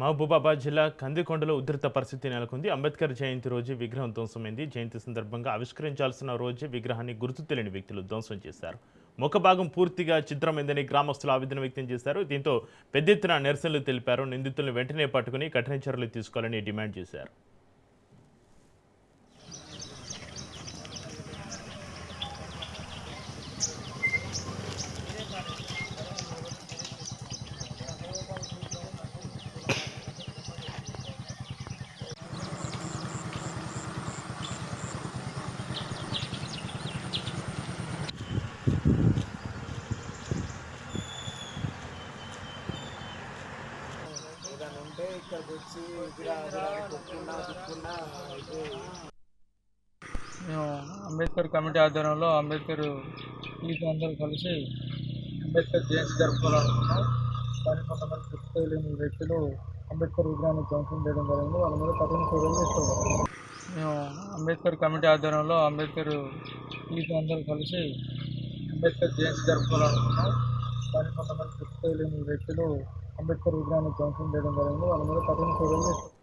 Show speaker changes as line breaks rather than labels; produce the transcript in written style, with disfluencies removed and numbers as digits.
మహబూబాబాద్ జిల్లా కందికొండలో ఉధృత పరిస్థితి నెలకొంది. అంబేద్కర్ జయంతి రోజు విగ్రహం ధ్వంసమైంది. జయంతి సందర్భంగా ఆవిష్కరించాల్సిన రోజే విగ్రహాన్ని గుర్తు తెలియని వ్యక్తులు ధ్వంసం చేశారు. ముఖభాగం పూర్తిగా ఛిద్రమైందని గ్రామస్తులు ఆవేదన వ్యక్తం చేశారు. దీంతో పెద్ద ఎత్తున నిరసనలు తెలిపారు. నిందితులను వెంటనే పట్టుకుని కఠిన చర్యలు తీసుకోవాలని డిమాండ్ చేశారు.
ఉంటే ఇక్కడికి వచ్చి
మేము అంబేద్కర్ కమిటీ ఆధ్వర్యంలో అంబేద్కర్ యూత్ అందరూ కలిసి అంబేద్కర్ జయంతి జరుపుకోవాలనుకున్నాం. కానీ కొంతమంది గుర్తు తెలియని వ్యక్తులు అంబేద్కర్ విగ్రహాన్ని ధ్వంసం చేయడం జరిగింది. వాళ్ళ మీద కఠిన చర్యలు తీసుకోవాలి. మేము అంబేద్కర్ కమిటీ ఆధ్వర్యంలో అంబేద్కర్ యూత్ అందరూ కలిసి అంబేద్కర్ జయంతి జరుపుకోవాలనుకున్నాం. కానీ కొంతమంది గుర్తు తెలియని వ్యక్తులు అంబేద్కర్ విగ్రహాన్ని ధ్వంసం చేయడం జరిగింది. వాళ్ళ మీద కఠిన చర్యలు తీసుకోవాలి.